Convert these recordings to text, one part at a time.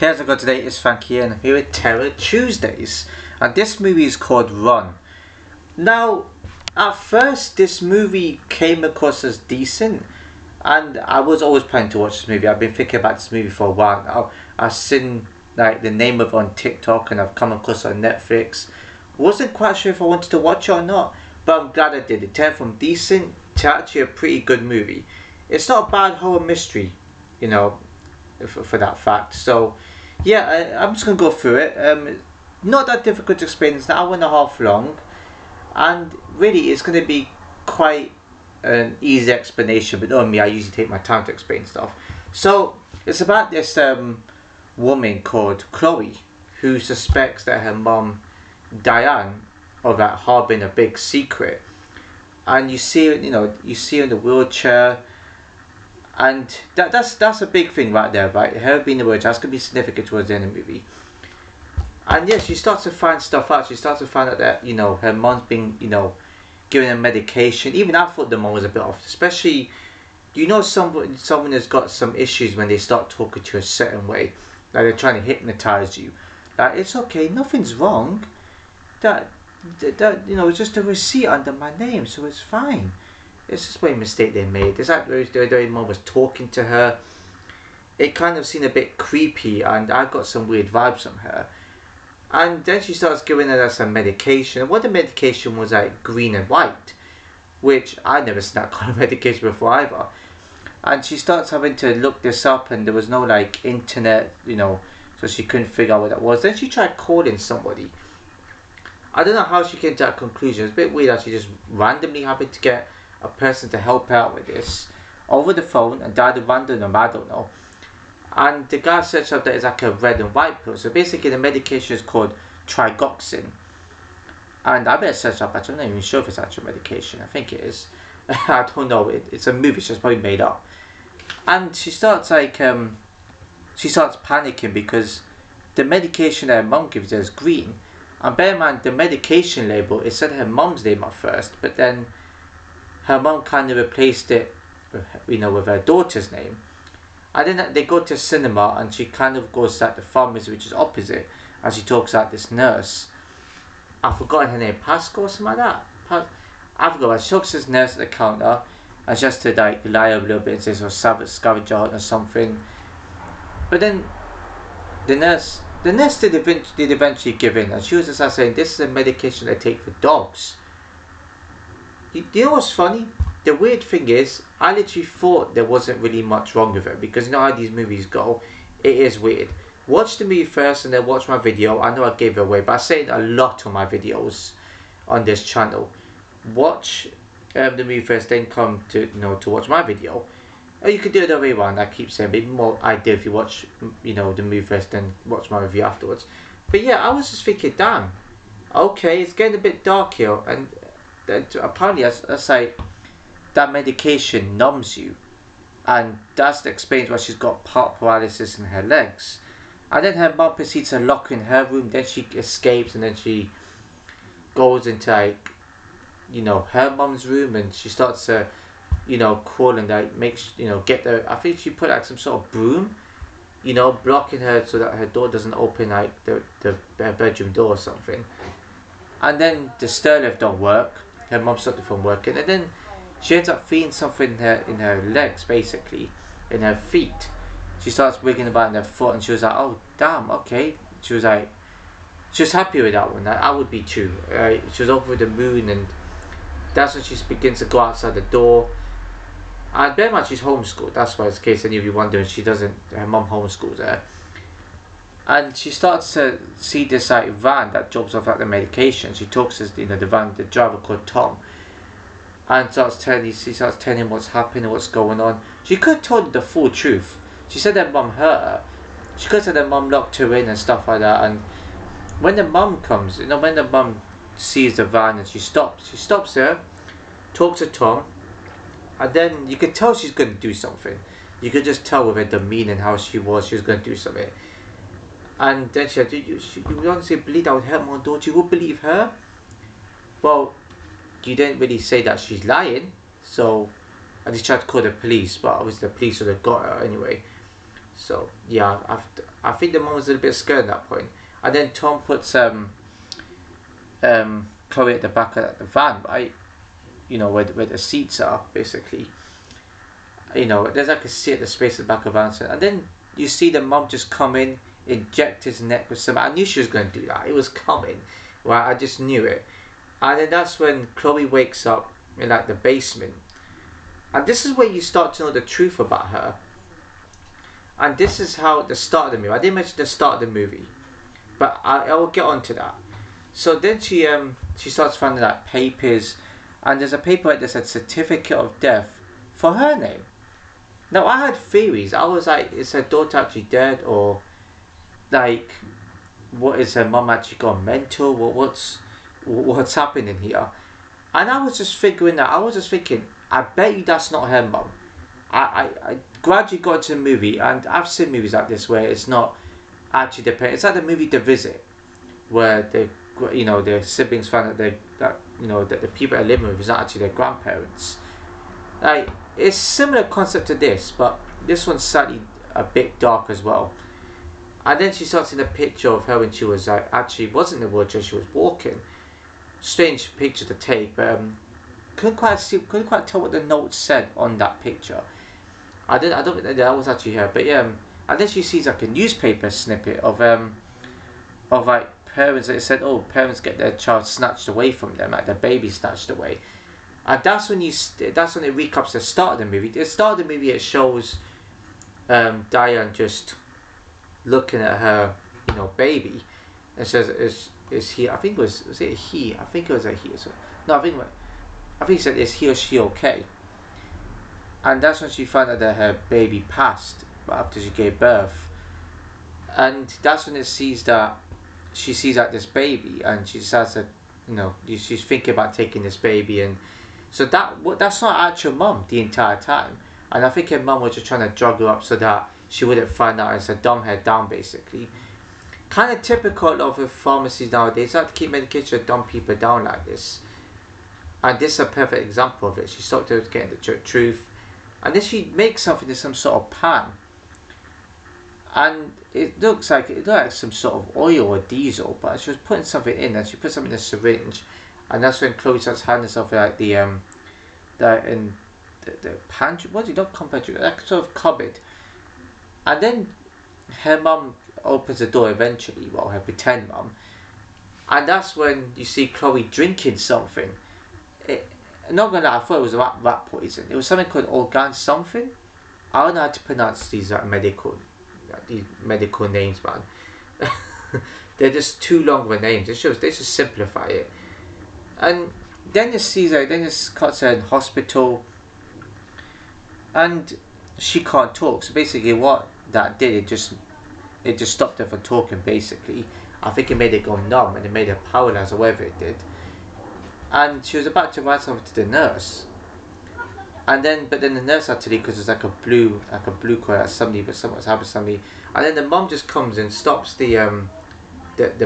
Here's a go today, it's Frankie and I'm here with Terror Tuesdays, and this movie is called Run. Now, at first this movie came across as decent, and I was always planning to watch this movie. I've been thinking about this movie for a while now. I've seen like the name of it on TikTok and I've come across it on Netflix. Wasn't quite sure if I wanted to watch it or not, but I'm glad I did. It turned from decent to actually a pretty good movie. It's not a bad horror mystery, you know, for that fact. So yeah, I'm just gonna go through it. Not that difficult to explain. It's an hour and a half long, and really it's gonna be quite an easy explanation. But knowing me, I usually take my time to explain stuff. So it's about this woman called Chloe who suspects that her mom Diane of like harboring a big secret, and you see her in the wheelchair. And that's a big thing right there, right? Her being the wheelchair, that's gonna be significant towards the end of the movie. And yeah, she starts to find stuff out. She starts to find out that her mom's being given her medication. Even I thought the mom was a bit off, especially someone has got some issues when they start talking to you a certain way, like they're trying to hypnotize you. Like, it's okay, nothing's wrong. That it's just a receipt under my name, so it's fine. It's just a mistake they made. It's like the mom was talking to her. It kind of seemed a bit creepy, and I got some weird vibes from her. And then she starts giving her some medication. And what the medication was like green and white, which I never seen that kind of medication before either. And she starts having to look this up, and there was no like internet, so she couldn't figure out what that was. Then she tried calling somebody. I don't know how she came to that conclusion. It's a bit weird that she just randomly happened to get a person to help out with this over the phone and died of random number, I don't know. And the guy searched up that it's like a red and white pill. So basically the medication is called Trigoxin. And I better search up, actually I'm not even sure if it's actual medication. I think it is. I don't know, it's a movie, so it's probably made up. And she starts panicking because the medication that her mum gives her is green. And bear in mind, the medication label, it said her mum's name at first, but then her mum kind of replaced it, with her daughter's name. And then they go to cinema, and she kind of goes to the pharmacy, which is opposite, and she talks about this nurse. I've forgotten her name, Pascal or something like that. I forgot. She talks to this nurse at the counter, and she has to like lie a little bit and say so scavenger hunt or something. But then the nurse did eventually give in, and she was just saying, this is a medication they take for dogs. You know what's funny? The weird thing is, I literally thought there wasn't really much wrong with it, because you know how these movies go, it is weird. Watch the movie first and then watch my video. I know I gave it away, but I say it a lot on my videos on this channel. Watch the movie first, then come to watch my video. Or you could do it the other way around. I keep saying, but more ideal if you watch the movie first, then watch my review afterwards. But yeah, I was just thinking, damn, okay, it's getting a bit dark here, and apparently that's like that medication numbs you, and that explains why she's got part paralysis in her legs. And then her mom proceeds to lock her in her room. Then she escapes, and then she goes into like her mom's room, and she starts to crawl and like get the, I think she put like some sort of broom blocking her so that her door doesn't open, like the bedroom door or something. And then the stair lift don't work. Her mom stopped it from working, and then she ends up feeling something in her legs, basically, in her feet. She starts wiggling about in her foot, and she was like, "Oh damn, okay." She was happy with that one. I would be too. She was over the moon, and that's when she begins to go outside the door. And very much she's homeschooled. That's why, in case any of you wondering, her mom homeschools her. And she starts to see this like van that drops off the medication. She talks to the driver called Tom, and she starts telling him what's happening, what's going on. She could have told him the full truth. She said that mum hurt her. She could have said that mum locked her in and stuff like that. And when the mum comes, when the mum sees the van and she stops there, talks to Tom, and then you could tell she's going to do something. You could just tell with her demeanor and how she was going to do something. And then she said, you honestly believe that would hurt my daughter? You would believe her? Well, you didn't really say that she's lying. So I just tried to call the police, but obviously the police would have got her anyway. So yeah, I think the mom was a little bit scared at that point. And then Tom puts Chloe at the back of the van, right? You know, where the seats are, basically. You know, there's like a seat at the space at the back of the van. And then you see the mom just come in, inject his neck with some. I knew she was going to do that. It was coming. Right? I just knew it. And then that's when Chloe wakes up in like the basement. And this is where you start to know the truth about her. And this is how the start of the movie. I didn't mention the start of the movie, but I will get on to that. So then she starts finding like papers, and there's a paper that said certificate of death for her name. Now I had theories. I was like, is her daughter actually dead, or like, what is her mum actually gone mental? What's happening here? And I was just figuring that. I was just thinking, I bet you that's not her mum. I gradually got into the movie, and I've seen movies like this where it's not actually the parents. It's like the movie The Visit, where the siblings find that that the people they're living with is not actually their grandparents. Like, it's similar concept to this, but this one's slightly a bit dark as well. And then she starts in a picture of her when she was actually wasn't in the wheelchair, she was walking. Strange picture to take, but couldn't quite tell what the note said on that picture. I don't think that was actually her, but yeah. And then she sees like a newspaper snippet of like parents that said, oh, parents get their child snatched away from them, like their baby snatched away. And that's when it recaps the start of the movie. The start of the movie, it shows Diane just looking at her, baby, and says, "Is he?" I think it was it he? I think it was a he. So, no, I think he said, "Is he or she okay?" And that's when she found out that her baby passed after she gave birth. And that's when she sees that this baby, and she decides that she's thinking about taking this baby, and so that's not actual mum the entire time. And I think her mum was just trying to drug her up so that she wouldn't find out, and so dumb her down, basically. Kind of typical of the pharmacies nowadays. They like to keep medication to dumb people down like this. And this is a perfect example of it. She stopped her getting the truth, and then she makes something in some sort of pan, and it looks like some sort of oil or diesel, but she was putting something in, and she put something in a syringe, and that's when Chloe starts handing something like the pantry. What do you not pantry? Like sort of cupboard, and then her mum opens the door eventually. Well, her pretend mum, and that's when you see Chloe drinking something. Not gonna lie, I thought it was rat poison. It was something called organ something. I don't know how to pronounce these medical names, man. They're just too long of a name. They just simplify it. And then you see her. Then it cuts her in hospital, and she can't talk. So basically, what that did, it just stopped her from talking. Basically, I think it made it go numb, and it made her powerless, or whatever it did. And she was about to write something to the nurse, but then the nurse had to leave because there's like a blue call at somebody, but something's happened to somebody. And then the mum just comes and stops the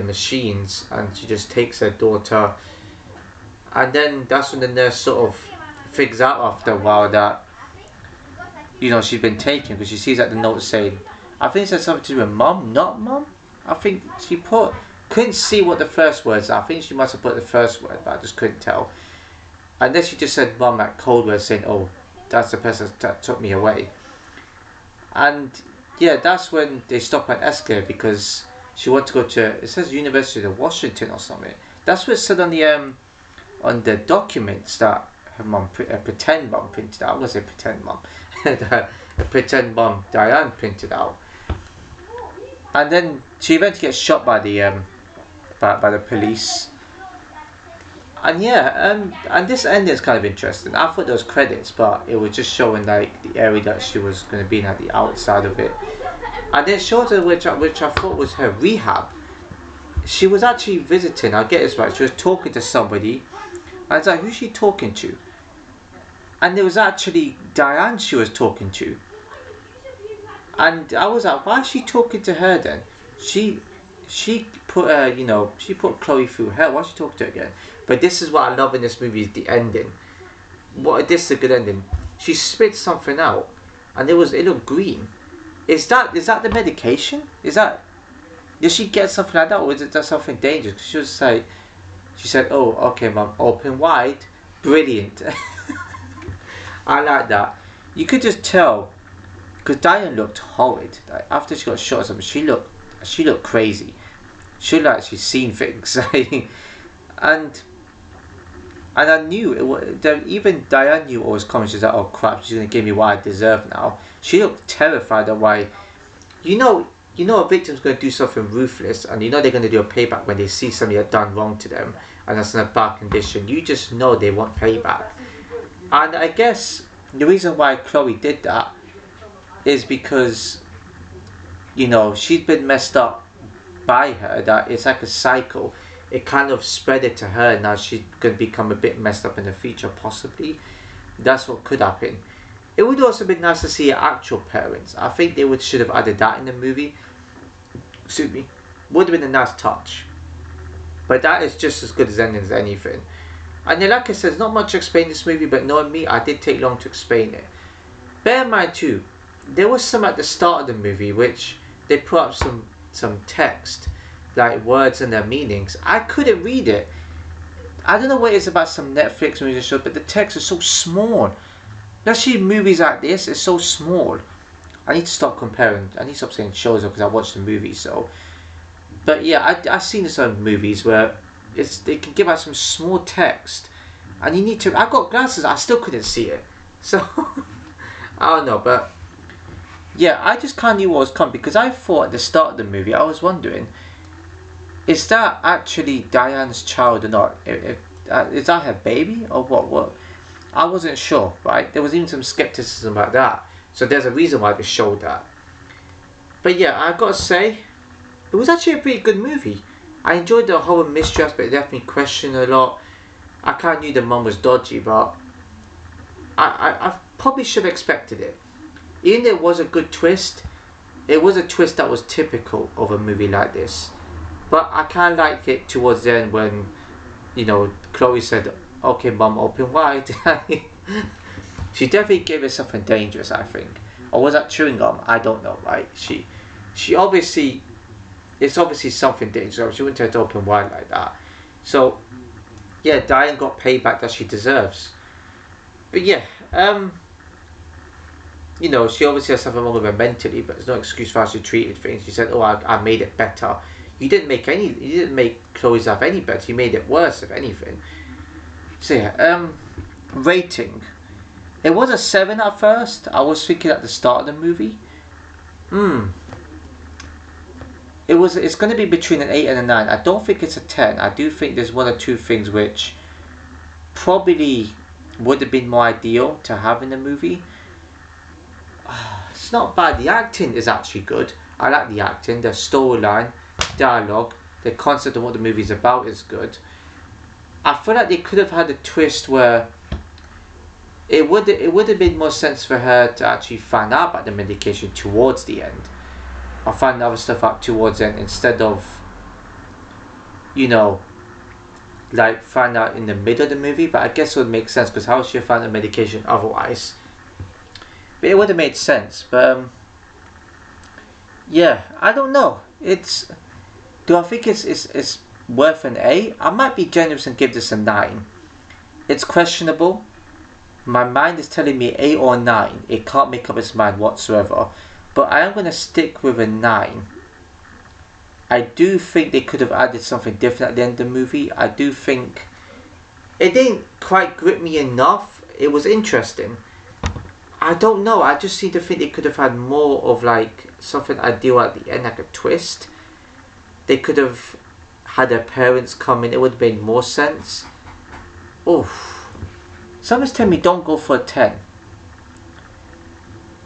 machines, and she just takes her daughter. And then that's when the nurse sort of figures out after a while that she's been taken, because she sees that the note saying, I think it said something to do with mum, not mum. I think she couldn't see what the first words are. I think she must have put the first word, but I just couldn't tell. And then she just said mum, like cold words, saying, oh, that's the person that took me away. And yeah, that's when they stop at escalator, because she wants to go to, it says University of Washington or something. That's what it said on the documents that her mum, a pretend mum printed out. I was a pretend mum. A pretend mum, Diane, printed out. And then she eventually gets shot by the police. And yeah, and this ending is kind of interesting. I thought there was credits, but it was just showing like the area that she was going to be in, at the outside of it. And then showed her, which I thought was her rehab. She was actually visiting, I'll get this right, she was talking to somebody. And I was like, who's she talking to? And it was actually Diane she was talking to. And I was like, why is she talking to her then? She put she put Chloe through hell. Why is she talking to her again? But this is what I love in this movie, is the ending. This is a good ending. She spit something out, and it looked green. Is that the medication? Did she get something like that, or is it just something dangerous? 'Cause she was like, she said, "Oh, okay, mum, open wide, brilliant." I like that. You could just tell, because Diane looked horrid. Like, after she got shot or something, she looked crazy. She looked like she's seen things. and I knew it was, even Diane knew what was coming. She's like, "Oh crap, she's gonna give me what I deserve now." She looked terrified of why. You know a victim's gonna do something ruthless, and you know they're gonna do a payback when they see somebody had done wrong to them, and that's in a bad condition. You just know they want payback. And I guess the reason why Chloe did that is because, she'd been messed up by her, that it's like a cycle. It kind of spread it to her, and now she's going to become a bit messed up in the future, possibly. That's what could happen. It would also be nice to see her actual parents. I think they should have added that in the movie. Excuse me. Would have been a nice touch. But that is just as good as anything. And then, like I said, there's not much to explain this movie, but knowing me, I did take long to explain it. Bear in mind too, there was some at the start of the movie which they put up some text, like words and their meanings. I couldn't read it. I don't know what it is about some Netflix movies and shows, but the text is so small. Especially movies like this, it's so small. I need to stop comparing. I need to stop saying shows because I watched the movies. So, but yeah, I've seen some movies where they can give out some small text, and you need to. I got glasses. I still couldn't see it. So I don't know, but yeah, I just kind of knew what was coming, because I thought at the start of the movie, I was wondering, is that actually Diane's child or not? Is that her baby or what? I wasn't sure, right? There was even some skepticism about that. So there's a reason why they showed that. But yeah, I gotta say, it was actually a pretty good movie. I enjoyed the whole mystery aspect. It left me questioning a lot. I kind of knew the mum was dodgy, but I probably should have expected it. Even though it was a good twist, it was a twist that was typical of a movie like this. But I kind of liked it towards the end when, Chloe said, "Okay, mum, open wide." She definitely gave us something dangerous, I think. Or was that chewing gum? I don't know, right? She obviously, it's obviously something dangerous. She wouldn't have to open wide like that. So, yeah, Diane got payback that she deserves. But yeah, she obviously has something wrong with her mentally, but there's no excuse for how she treated things. She said, "Oh, I made it better." You didn't make Chloe's life any better. You made it worse, if anything. So yeah, rating. It was a 7 at first. I was thinking at the start of the movie. It's going to be between an 8 and a 9. I don't think it's a 10. I do think there's one or two things which probably would have been more ideal to have in the movie. It's not bad. The acting is actually good. I like the acting. The storyline, dialogue, the concept of what the movie is about is good. I feel like they could have had a twist where it would have made more sense for her to actually find out about the medication towards the end, or find other stuff out towards the end, instead of like find out in the middle of the movie. But I guess it would make sense, because how would she find the medication otherwise? But it would have made sense. But yeah, I don't know. Do I think it's worth an 8? I might be generous and give this a 9. It's questionable. My mind is telling me 8 or 9. It can't make up its mind whatsoever. But I am going to stick with a 9. I do think they could have added something different at the end of the movie. I do think it didn't quite grip me enough. It was interesting. I don't know. I just seem to think they could have had more of like something ideal at the end, like a twist. They could have had their parents come in. It would have made more sense. Oof. Someone's telling me don't go for a 10.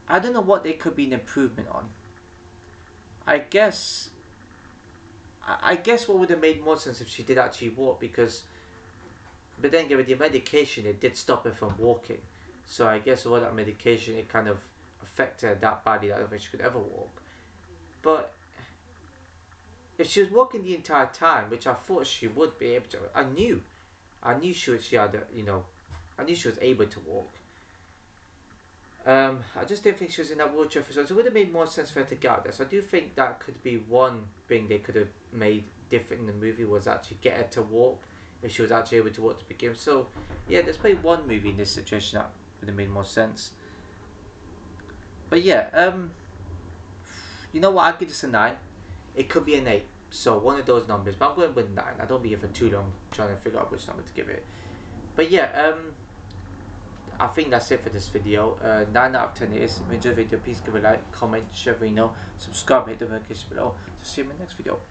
I don't know what they could be an improvement on. I guess what would have made more sense if she did actually walk, but then given the medication, it did stop her from walking. So I guess all that medication, it kind of affected her that badly that I don't think she could ever walk. But if she was walking the entire time, which I thought she would be able to, I knew she was able to walk. I just didn't think she was in that wheelchair for so it would have made more sense for her to get out there. So I do think that could be one thing they could have made different in the movie, was actually get her to walk, if she was actually able to walk to begin with. So yeah, there's probably one movie in this situation that would have made more sense. But yeah, you know what, I'll give this a 9. It could be an 8, so one of those numbers, but I'm going with 9. I don't be here for too long trying to figure out which number to give it. But yeah, I think that's it for this video. 9 out of 10 it is. If you enjoyed the video, please give a like, comment, share, subscribe, hit the notification below. So see you in the next video.